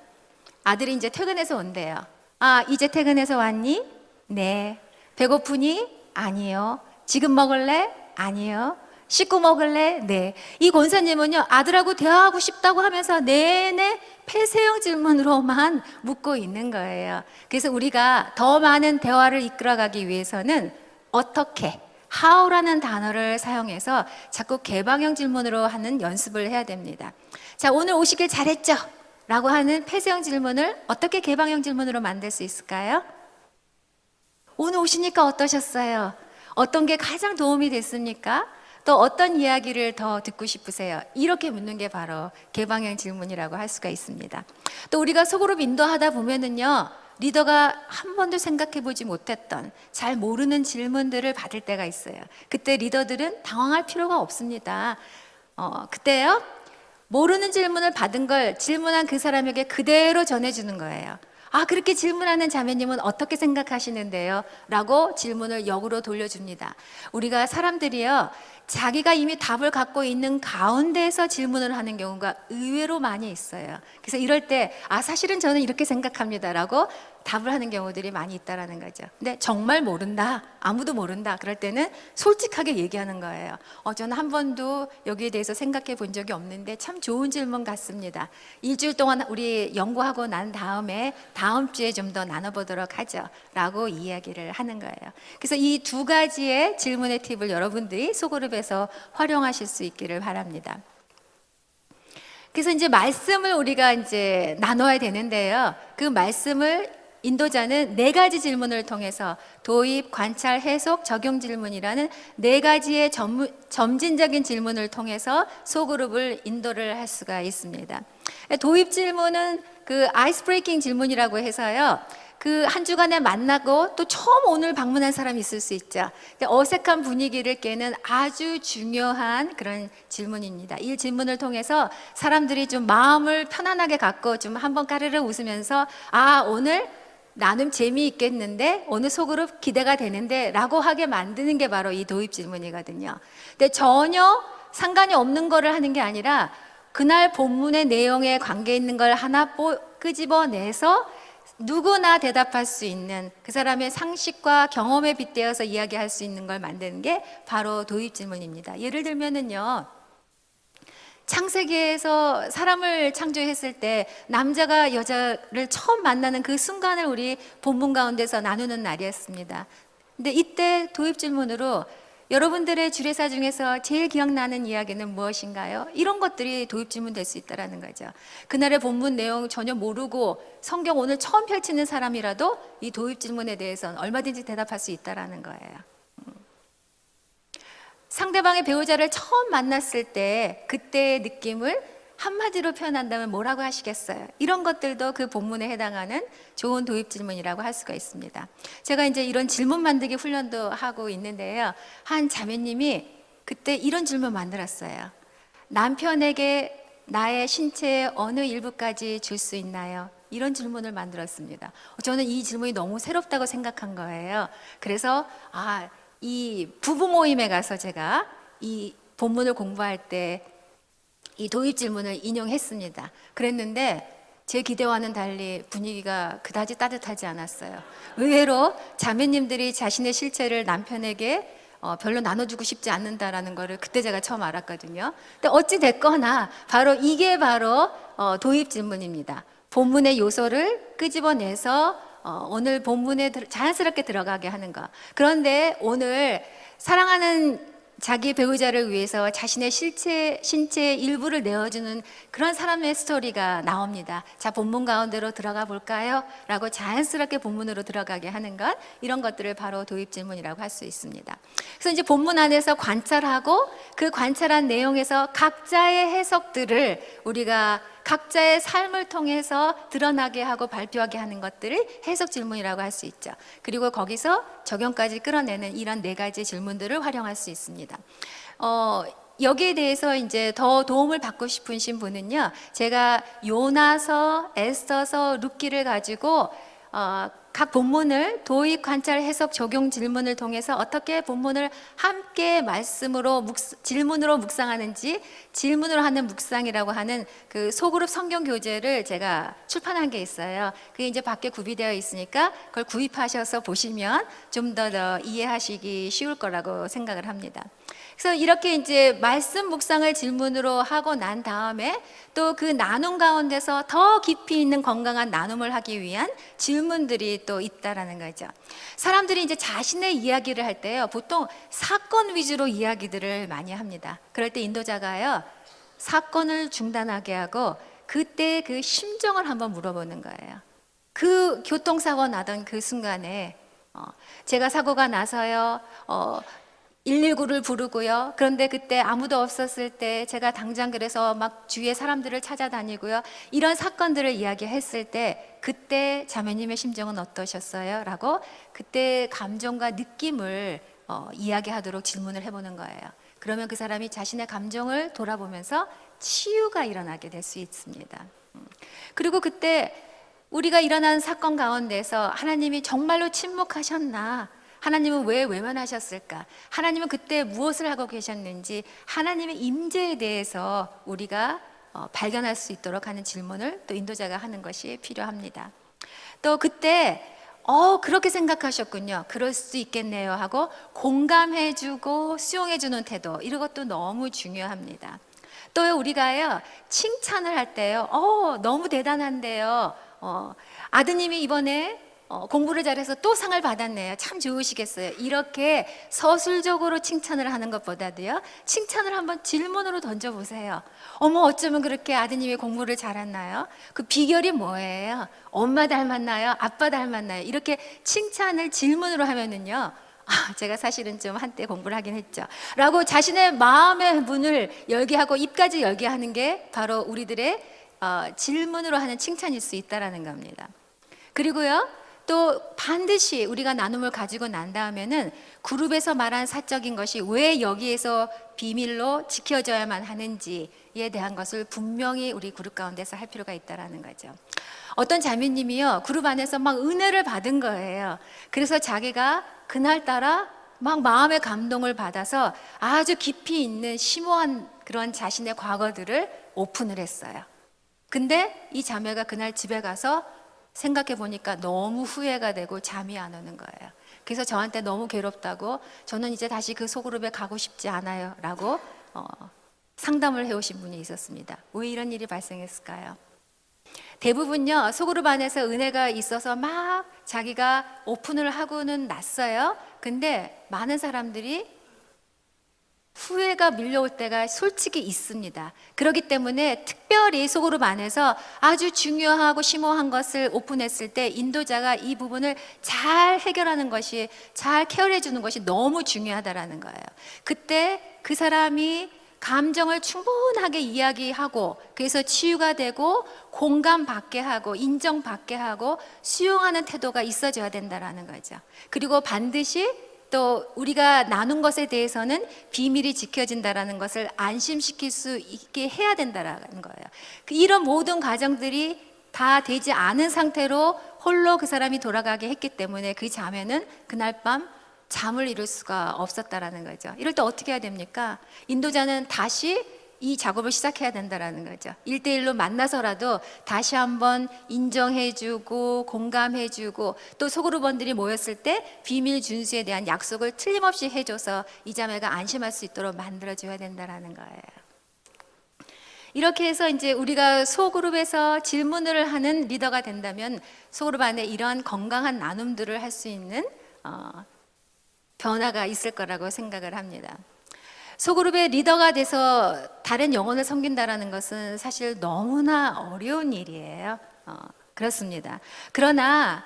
아들이 이제 퇴근해서 온대요. 아, 이제 퇴근해서 왔니? 네. 배고프니? 아니요. 지금 먹을래? 아니요. 씻고 먹을래? 네. 이 권사님은요, 아들하고 대화하고 싶다고 하면서 내내 폐쇄형 질문으로만 묻고 있는 거예요. 그래서 우리가 더 많은 대화를 이끌어가기 위해서는 어떻게, how라는 단어를 사용해서 자꾸 개방형 질문으로 하는 연습을 해야 됩니다. 자, 오늘 오시길 잘했죠? 라고 하는 폐쇄형 질문을 어떻게 개방형 질문으로 만들 수 있을까요? 오늘 오시니까 어떠셨어요? 어떤 게 가장 도움이 됐습니까? 또 어떤 이야기를 더 듣고 싶으세요? 이렇게 묻는 게 바로 개방형 질문이라고 할 수가 있습니다. 또 우리가 소그룹 인도하다 보면은요, 리더가 한 번도 생각해 보지 못했던 잘 모르는 질문들을 받을 때가 있어요. 그때 리더들은 당황할 필요가 없습니다. 그때요, 모르는 질문을 받은 걸 질문한 그 사람에게 그대로 전해주는 거예요. 아, 그렇게 질문하는 자매님은 어떻게 생각하시는데요? 라고 질문을 역으로 돌려줍니다. 우리가 사람들이요, 자기가 이미 답을 갖고 있는 가운데에서 질문을 하는 경우가 의외로 많이 있어요. 그래서 이럴 때, 아, 사실은 저는 이렇게 생각합니다. 라고 답을 하는 경우들이 많이 있다라는 거죠. 근데 정말 모른다, 아무도 모른다, 그럴 때는 솔직하게 얘기하는 거예요. 저는 한 번도 여기에 대해서 생각해 본 적이 없는데 참 좋은 질문 같습니다. 일주일 동안 우리 연구하고 난 다음에 다음 주에 좀 더 나눠보도록 하죠. 라고 이야기를 하는 거예요. 그래서 이 두 가지의 질문의 팁을 여러분들이 소그룹에서 활용하실 수 있기를 바랍니다. 그래서 이제 말씀을 우리가 이제 나눠야 되는데요. 그 말씀을 인도자는 4가지 질문을 통해서 도입, 관찰, 해석, 적용 질문이라는 4가지의 점진적인 질문을 통해서 소그룹을 인도를 할 수가 있습니다. 도입 질문은 그 아이스 브레이킹 질문이라고 해서요, 그 한 주간에 만나고 또 처음 오늘 방문한 사람이 있을 수 있죠. 어색한 분위기를 깨는 아주 중요한 그런 질문입니다. 이 질문을 통해서 사람들이 좀 마음을 편안하게 갖고 좀 한번 까르르 웃으면서, 아, 오늘 나눔 재미있겠는데, 오늘 소그룹 기대가 되는데 라고 하게 만드는 게 바로 이 도입 질문이거든요. 근데 전혀 상관이 없는 거를 하는 게 아니라 그날 본문의 내용에 관계 있는 걸 하나 끄집어내서 누구나 대답할 수 있는, 그 사람의 상식과 경험에 빗대어서 이야기할 수 있는 걸 만드는 게 바로 도입 질문입니다. 예를 들면은요, 창세기에서 사람을 창조했을 때 남자가 여자를 처음 만나는 그 순간을 우리 본문 가운데서 나누는 날이었습니다. 근데 이때 도입 질문으로 여러분들의 주례사 중에서 제일 기억나는 이야기는 무엇인가요? 이런 것들이 도입 질문 될 수 있다는 거죠. 그날의 본문 내용 전혀 모르고 성경 오늘 처음 펼치는 사람이라도 이 도입 질문에 대해서는 얼마든지 대답할 수 있다는 거예요. 상대방의 배우자를 처음 만났을 때 그때의 느낌을 한마디로 표현한다면 뭐라고 하시겠어요? 이런 것들도 그 본문에 해당하는 좋은 도입 질문이라고 할 수가 있습니다. 제가 이제 이런 질문 만들기 훈련도 하고 있는데요. 한 자매님이 그때 이런 질문 만들었어요. 남편에게 나의 신체의 어느 일부까지 줄 수 있나요? 이런 질문을 만들었습니다. 저는 이 질문이 너무 새롭다고 생각한 거예요. 그래서 이 부부 모임에 가서 제가 이 본문을 공부할 때 이 도입 질문을 인용했습니다. 그랬는데 제 기대와는 달리 분위기가 그다지 따뜻하지 않았어요. 의외로 자매님들이 자신의 실체를 남편에게 별로 나눠주고 싶지 않는다라는 거를 그때 제가 처음 알았거든요. 근데 어찌 됐거나 바로 이게 바로 도입 질문입니다. 본문의 요소를 끄집어내서 오늘 본문에 자연스럽게 들어가게 하는 것. 그런데 오늘 사랑하는 자기 배우자를 위해서 자신의 신체의 일부를 내어주는 그런 사람의 스토리가 나옵니다. 자, 본문 가운데로 들어가 볼까요? 라고 자연스럽게 본문으로 들어가게 하는 것, 이런 것들을 바로 도입 질문이라고 할 수 있습니다. 그래서 이제 본문 안에서 관찰하고 그 관찰한 내용에서 각자의 해석들을 우리가 각자의 삶을 통해서 드러나게 하고 발표하게 하는 것들을 해석 질문이라고 할 수 있죠. 그리고 거기서 적용까지 끌어내는 이런 4가지 질문들을 활용할 수 있습니다. 여기에 대해서 이제 더 도움을 받고 싶으신 분은요, 제가 요나서, 에스더서, 룻기를 가지고 각 본문을 도익, 관찰, 해석, 적용, 질문을 통해서 어떻게 본문을 함께 말씀으로 질문으로 묵상하는지, 질문으로 하는 묵상이라고 하는 그 소그룹 성경 교재를 제가 출판한 게 있어요. 그게 이제 밖에 구비되어 있으니까 그걸 구입하셔서 보시면 좀 더 이해하시기 쉬울 거라고 생각을 합니다. 그래서 이렇게 이제 말씀 묵상을 질문으로 하고 난 다음에 또 그 나눔 가운데서 더 깊이 있는 건강한 나눔을 하기 위한 질문들이 또 있다라는 거죠. 사람들이 이제 자신의 이야기를 할 때요, 보통 사건 위주로 이야기들을 많이 합니다. 그럴 때 인도자가요, 사건을 중단하게 하고 그때 그 심정을 한번 물어보는 거예요. 그 교통사고 나던 그 순간에 제가 사고가 나서요, 119를 부르고요. 그런데 그때 아무도 없었을 때 제가 당장 그래서 막 주위의 사람들을 찾아다니고요. 이런 사건들을 이야기했을 때 그때 자매님의 심정은 어떠셨어요? 라고 그때 감정과 느낌을 이야기하도록 질문을 해보는 거예요. 그러면 그 사람이 자신의 감정을 돌아보면서 치유가 일어나게 될 수 있습니다. 그리고 그때 우리가 일어난 사건 가운데서 하나님이 정말로 침묵하셨나? 하나님은 왜 외면하셨을까? 하나님은 그때 무엇을 하고 계셨는지 하나님의 임재에 대해서 우리가 발견할 수 있도록 하는 질문을 또 인도자가 하는 것이 필요합니다. 또 그때 그렇게 생각하셨군요. 그럴 수 있겠네요 하고 공감해주고 수용해주는 태도, 이런 것도 너무 중요합니다. 또 우리가요, 칭찬을 할 때요, 너무 대단한데요, 아드님이 이번에 공부를 잘해서 또 상을 받았네요. 참 좋으시겠어요. 이렇게 서술적으로 칭찬을 하는 것보다도요, 칭찬을 한번 질문으로 던져보세요. 어쩌면 그렇게 아드님이 공부를 잘했나요? 그 비결이 뭐예요? 엄마 닮았나요? 아빠 닮았나요? 이렇게 칭찬을 질문으로 하면은요, 제가 사실은 좀 한때 공부를 하긴 했죠 라고 자신의 마음의 문을 열게 하고 입까지 열게 하는 게 바로 우리들의 질문으로 하는 칭찬일 수 있다는 겁니다. 그리고요, 또 반드시 우리가 나눔을 가지고 난 다음에는 그룹에서 말한 사적인 것이 왜 여기에서 비밀로 지켜져야만 하는지에 대한 것을 분명히 우리 그룹 가운데서 할 필요가 있다는 거죠. 어떤 자매님이요, 그룹 안에서 막 은혜를 받은 거예요. 그래서 자기가 그날따라 막 마음의 감동을 받아서 아주 깊이 있는 심오한 그런 자신의 과거들을 오픈을 했어요. 근데 이 자매가 그날 집에 가서 생각해 보니까 너무 후회가 되고 잠이 안 오는 거예요. 그래서 저한테 너무 괴롭다고, 저는 이제 다시 그 소그룹에 가고 싶지 않아요 라고 상담을 해오신 분이 있었습니다. 왜 이런 일이 발생했을까요? 대부분요, 소그룹 안에서 은혜가 있어서 막 자기가 오픈을 하고는 났어요. 근데 많은 사람들이 후회가 밀려올 때가 솔직히 있습니다. 그렇기 때문에 특별히 소그룹 안에서 아주 중요하고 심오한 것을 오픈했을 때 인도자가 이 부분을 잘 해결하는 것이, 잘 케어해 주는 것이 너무 중요하다는 거예요. 그때 그 사람이 감정을 충분하게 이야기하고, 그래서 치유가 되고 공감받게 하고 인정받게 하고 수용하는 태도가 있어져야 된다는 거죠. 그리고 반드시 또 우리가 나눈 것에 대해서는 비밀이 지켜진다라는 것을 안심시킬 수 있게 해야 된다라는 거예요. 이런 모든 과정들이 다 되지 않은 상태로 홀로 그 사람이 돌아가게 했기 때문에 그 자매는 그날 밤 잠을 이룰 수가 없었다라는 거죠. 이럴 때 어떻게 해야 됩니까? 인도자는 다시 이 작업을 시작해야 된다라는 거죠. 1대1로 만나서라도 다시 한번 인정해주고 공감해주고, 또 소그룹원들이 모였을 때 비밀 준수에 대한 약속을 틀림없이 해줘서 이 자매가 안심할 수 있도록 만들어줘야 된다라는 거예요. 이렇게 해서 이제 우리가 소그룹에서 질문을 하는 리더가 된다면 소그룹 안에 이런 건강한 나눔들을 할 수 있는 변화가 있을 거라고 생각을 합니다. 소그룹의 리더가 돼서 다른 영혼을 섬긴다라는 것은 사실 너무나 어려운 일이에요. 그렇습니다. 그러나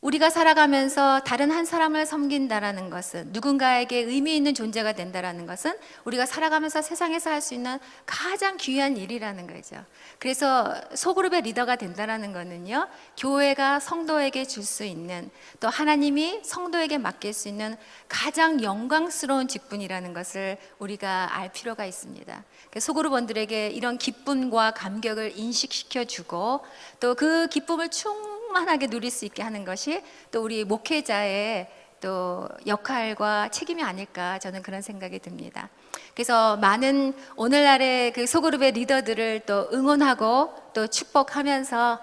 우리가 살아가면서 다른 한 사람을 섬긴다라는 것은, 누군가에게 의미 있는 존재가 된다라는 것은 우리가 살아가면서 세상에서 할 수 있는 가장 귀한 일이라는 거죠. 그래서 소그룹의 리더가 된다라는 것은요, 교회가 성도에게 줄 수 있는, 또 하나님이 성도에게 맡길 수 있는 가장 영광스러운 직분이라는 것을 우리가 알 필요가 있습니다. 소그룹원들에게 이런 기쁨과 감격을 인식시켜주고, 또 그 기쁨을 충분히 충만하게 누릴 수 있게 하는 것이 또 우리 목회자의 또 역할과 책임이 아닐까, 저는 그런 생각이 듭니다. 그래서 많은 오늘날의 그 소그룹의 리더들을 또 응원하고 또 축복하면서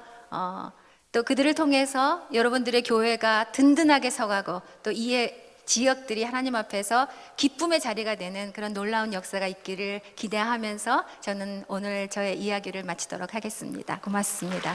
또 그들을 통해서 여러분들의 교회가 든든하게 서가고 또 이에 지역들이 하나님 앞에서 기쁨의 자리가 되는 그런 놀라운 역사가 있기를 기대하면서 저는 오늘 저의 이야기를 마치도록 하겠습니다. 고맙습니다.